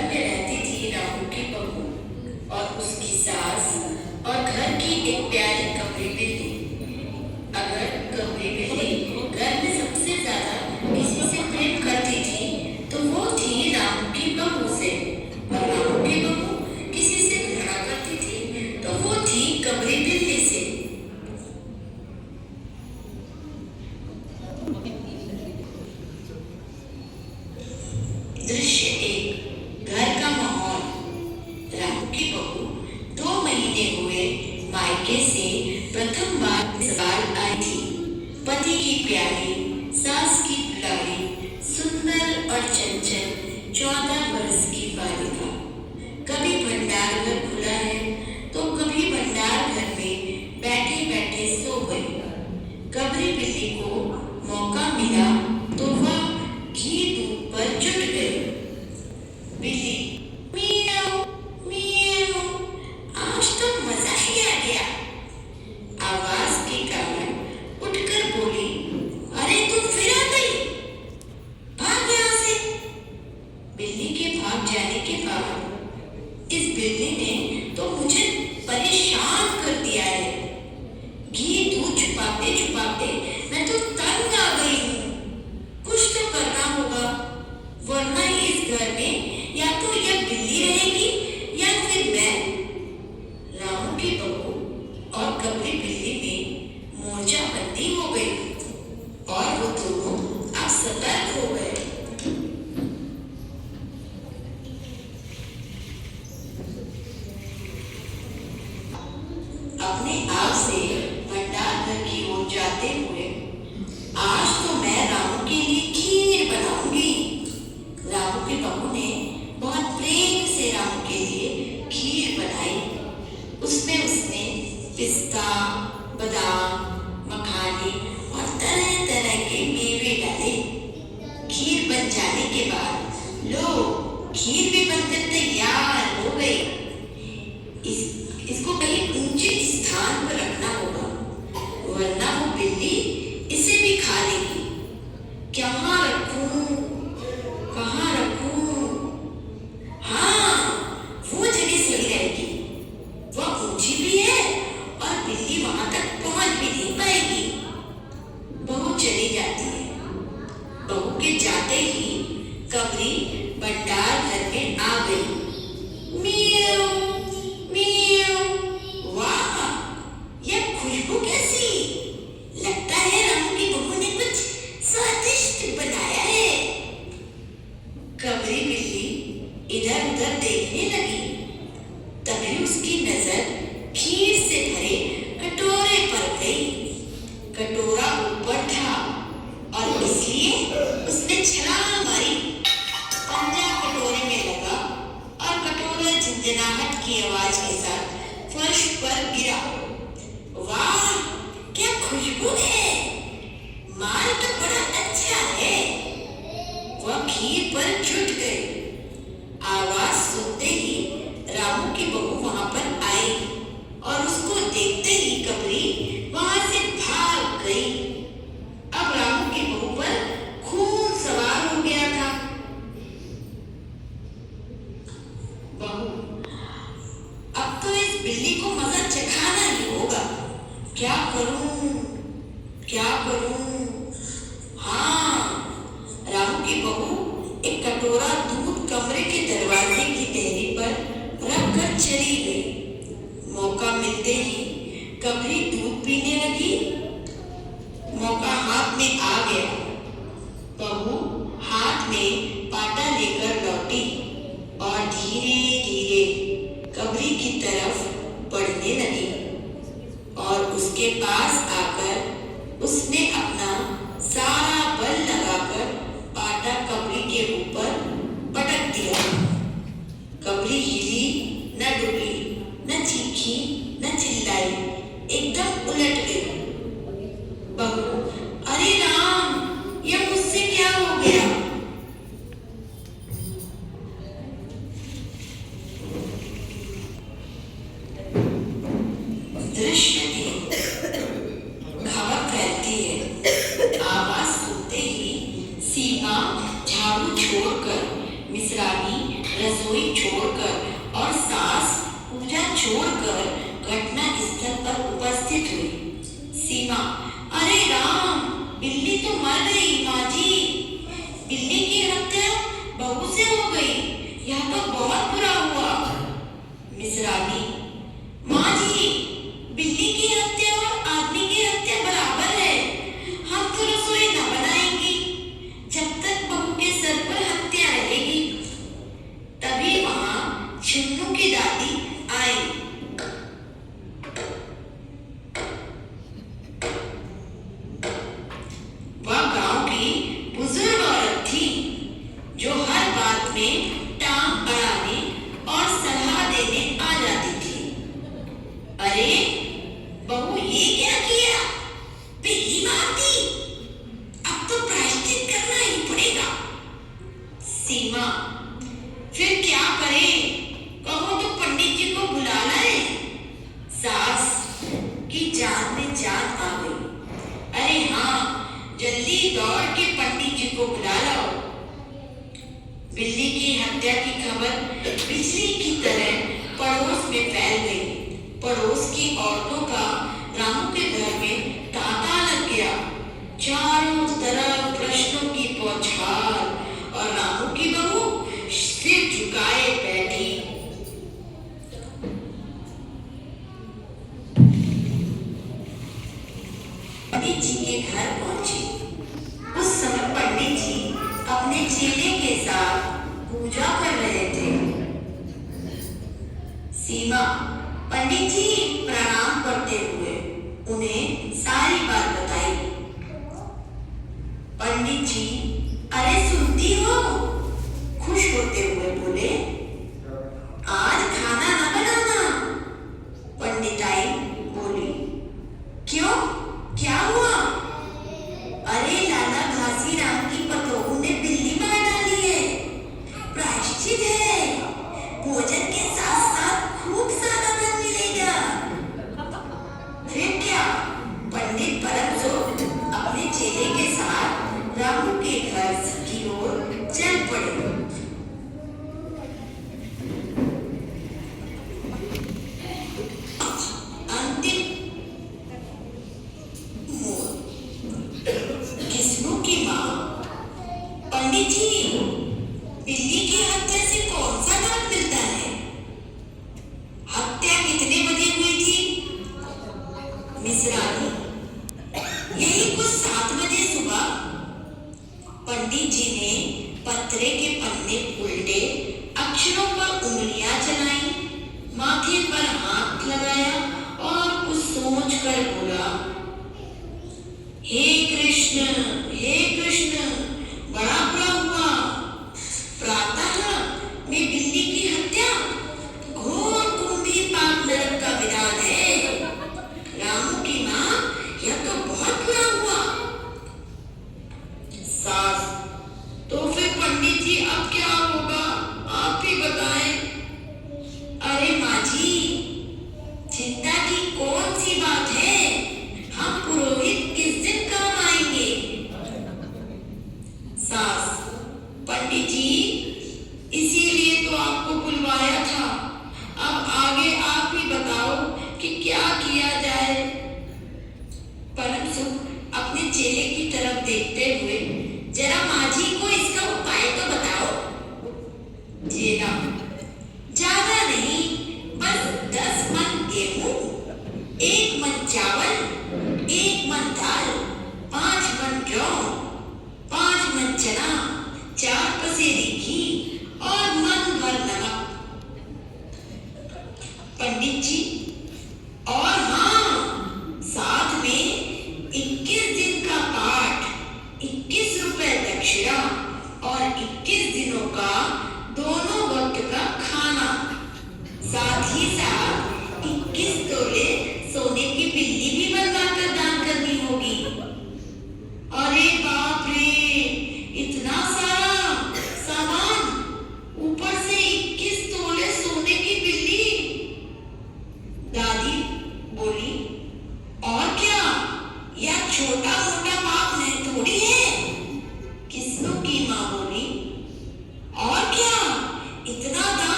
घर में रहती थी रामू की बहू और उसकी सास और घर की एक प्यारी कमरी बिल्ली। अगर कमरी बिल्ली घर में सबसे ज्यादा किसी से प्रेम करती थी तो वो थी रामू की बहू से, और रामू की बहू किसी से घृणा करती थी तो वो थी कमरी बिल्ली से। दृश्य एक, घर का माहौल। रामू की बहू 2 महीने हुए मायके से प्रथम बार ससुराल आई थी। पति की प्यारी, सास की दुलारी, सुंदर और चंचल 14 बरस की बालिका। कभी भंडार घर खुला है तो कभी भंडार घर में बैठे बैठे सो गई। कबरी बिल्ली को मौका मिला तो वह घी दूध पर जुट गई। बिल्ली मियाऊ मियाऊ, आज तो मजा ही आ गया। आवाज के कारण उठकर बोली, अरे तू फिर आ गई, भाग यहाँ से। बिल्ली के भाग जाने के बाद इस बिल्ली ने तो मुझे परेशान कर दिया है। घी दूध छुपाते छुपाते मैं तो तंग आ गई हूँ। कुछ तो करना होगा, वरना इस घर में या तो यह बिल्ली रहेगी या फिर मैं। रामू की बहू और कबरी बिल्ली में मोर्चाबंदी हो गई और वो दोनों अब सतर्क हो गए। अपने आप से भंडार घर की ओर जाते हुए, आज तो मैं रामू के लिए खीर बनाऊंगी। रामू की बहू ने बहुत प्रेम से रामू के लिए खीर बनाई। उसमें उसने पिस्ता, बादाम, मखाने और तरह तरह के मेवे डाले। खीर बन जाने के बाद लो, खीर भी बनकर तैयार हो गई। इसको कहीं ऊंचे स्थान पर रखना होगा, वरना वो बिल्ली इसे भी खा लेगी। कहाँ रखूं, कहाँ रखूं? हाँ, वो जगह सही रहेगी। वह ऊंची भी है और बिल्ली वहां तक पहुंच भी नहीं पाएगी। बहू चली जाती है। बहू के जाते ही कबरी भंडार घर में आ गई। मियाऊ मियाऊ, वाह, यह खुशबू कैसी! लगता है रामू की बहू ने कुछ स्वादिष्ट बनाया है। कबरी बिल्ली इधर उधर देखने लगी। तभी उसकी नजर खीर से भरे कटोरे पर गई। कटोरा ऊपर था और इसलिए उसने छलांग मारी। पंजा कटोरे में लगा और कटोरा झंझनाहट की आवाज के साथ फर्श पर गिरा। वाह, क्या खुशबू है! माल तो बड़ा अच्छा है। वह खीर पर जुट गई। आवाज सुनते ही रामू की बहू वहां पर आई और उसको देखते ही कबरी वहां से भाग गई। अब रामू की बहू पर खून सवार हो गया था। बहू, अब तो इस बिल्ली को मजा चखाना ही होगा। क्या करूं, क्या करूं? हाँ, रामू की बहू एक कटोरा दूध कमरे के दरवाजे की देहरी पर रख कर चली गई। मौका मिलते ही कबरी दूध पीने लगी। मौका हाथ में आ गया। बहू हाथ में पाटा लेकर लौटी और धीरे धीरे कबरी की तरफ बढ़ने लगी और उसके पास आकर उसने अपना सारा बल लगाकर पाटा कबरी के ऊपर पटक दिया। कबरी हिली न डुली, न चीखी, न चिल्लाई, एकदम उलट गई। बहू, अरे राम, यह मुझसे क्या हो गया? दृश्य 3, खबर फैलती है। रसोई छोड़कर और सास पूजा छोड़कर घटना स्थल पर उपस्थित हुई। सीमा, अरे राम, बिल्ली तो मर गई माँ जी। बिल्ली की हत्या बहू से हो गई, यह तो बहुत बुरा हुआ। मिसरानी, माँ जी, बिल्ली की हत्या और आदमी की हत्या बराबर है। हम तो रसोई न बनाएंगी जब तक बहू के सर पर हत्या रहेगी। तभी वहां छुन्नू की दादी आई। वह गांव की बुजुर्ग औरत थी जो हर बात में टांग अड़ाने और सलाह देने आ जाती थी। अरे बहू, ये क्या किया? बिल्ली मार दी, अब तो प्रायश्चित करना ही पड़ेगा। सीमा, फिर क्या करें? कहो तो पंडित जी को बुला लाए। सास की जान में जान आ गई। अरे हाँ, जल्दी दौड़ के पंडित जी को बुला लाओ। बिल्ली की हत्या की खबर बिजली की तरह पड़ोस में फैल गई। पड़ोस की औरतों का रामू के घर में तांता लग गया। चारों तरफ प्रश्नों की बौछार और रामू की बहू सिर झुकाए बैठी। पंडित जी के घर पहुंचे। उस समय पंडित जी अपने चेले के साथ पूजा कर रहे थे। सीमा, पंडित जी प्रणाम करते हुए उन्हें सारी बात बताई। पंडित जी, अरे सुनती हो? खुश होते हुए बोले, आज खाना न बनाना। पंडिताई बोली, क्यों, क्या हुआ? अरे लाला घासीराम की पतोहू ने बिल्ली मार डाली है, प्रायश्चित है। भोजन के साथ साथ खूब सारा धन मिलेगा। फिर क्या? पंडित परमसुख अपने चेले के साथ रामू के घर की ओर चल पड़े। अंतिम किस्मों की माँ, पंडित जी, बिल्ली की हत्या से कौन सा लाभ मिलता है? हत्या कितने बजे हुई थी? मिसरानी, यही कुछ 7 बजे सुबह। पंडित जी ने पत्रे के पन्ने उल्टे अक्षरों पर उंगलियां चलाई, माथे पर हाथ लगाया और कुछ सोच कर बोला, हे कृष्ण, हे कृष्ण, बड़ा बुरा हुआ। प्रातः में बिल्ली की हत्या घोर कुंभी पाप नरक का विधान है। रामू की माँ, यह तो बहुत बुरा हुआ। सास, तो फिर पंडित जी अब क्या होगा, आप ही बताएं। अरे माँ जी, चिंता की कौन सी बात है? हम पुरोहित किस दिन काम आएंगे? सास, पंडित जी, इसीलिए तो आपको बुलवाया था। अब आगे आप ही बताओ कि क्या किया जाए। परमसुख अपने चेले की तरफ देखते हुए, जरा माँ जी को इसका उपाय तो बताओ। चेला, ज्यादा नहीं, बस 10 मन गेहूं, 1 मन चावल, 1 मन दाल, 5 मन जौ, 5 मन चना, 4 पसेरी घी और मन भर नमक। पंडित जी, और हाँ,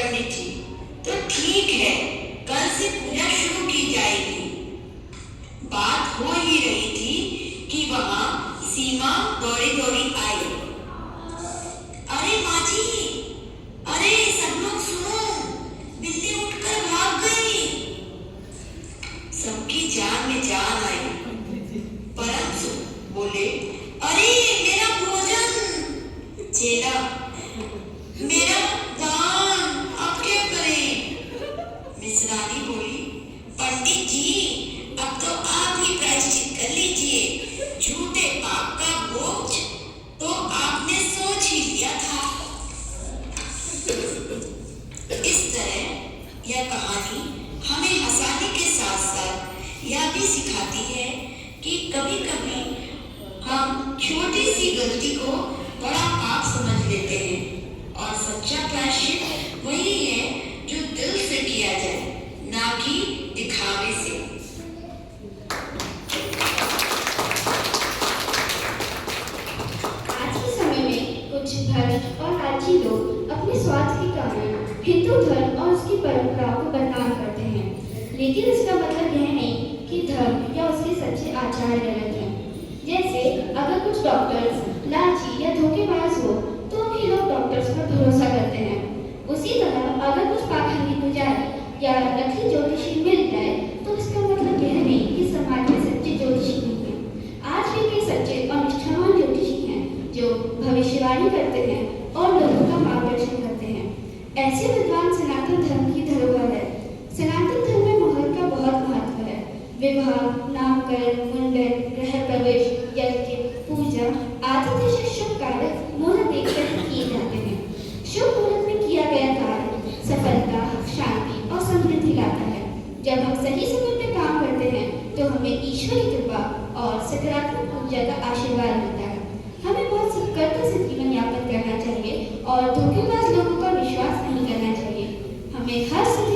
पंडित जी, तो ठीक है, कल से पूजा शुरू की जाएगी। बात हो ही रही थी कि वहां सीमा दौड़ी दौड़ी आई। अरे माँ जी, अरे सब लोग सुनो, बिल्ली उठकर भाग गई। सबकी जान में जान आई। परंतु बोले, अरे मेरा भोजन। चेला, मेरा दान अब क्या करें? मिसरानी बोली, पंडित जी, अब तो आप ही प्रायश्चित कर लीजिए। झूठे पाप का बोझ तो आपने सोच ही लिया था। इस तरह यह कहानी हमें हंसाने के साथ साथ यह भी सिखाती है कि कभी कभी हम छोटी सी गलती को बड़ा पाप समझ लेते हैं और सच्चा प्रायश्चित वही है जो दिल से किया जाए, ना कि दिखावे से। आज के समय में कुछ भ्रष्ट और लालची लोग अपने स्वार्थ के कारण हिंदू धर्म और उसकी परंपराओं को बदनाम करते हैं, लेकिन इसका मतलब यह नहीं कि धर्म या उसके सच्चे आचार गलत हैं। जैसे अगर कुछ डॉक्टर्स लालची या धोखेबाज हो तो भी लोग डॉक्टर्स पर भरोसा करते हैं। उसी तरह अगर कुछ पाखंडी पुजारी या नकली ज्योतिषी मिल जाए तो इसका मतलब यह नहीं कि समाज में सच्चे ज्योतिषी नहीं है। आज भी कई सच्चे और निष्ठावान ज्योतिषी हैं जो भविष्यवाणी करते हैं और लोगों का मार्गदर्शन करते हैं। ऐसे विद्वान सनातन धर्म की धरोहर है। सनातन धर्म में मुहूर्त का बहुत महत्व है। विवाह, नामकरण, मुंडन, गृह प्रवेश, यज्ञ, पूजा आदि जैसे शुभ कार्य मुहूर्त देखकर ही किए जाते हैं। शुभ मुहूर्त में किया गया कार्य सफलता, शांति और समृद्धि लाता है। जब हम सही समय पे काम करते हैं तो हमें ईश्वर की कृपा और सकारात्मक ऊर्जा का आशीर्वाद मिलता है। हमें बहुत सतर्कता से जीवन यापन करना चाहिए और धोखेबाज लोगों पर विश्वास नहीं करना चाहिए। हमें हर समय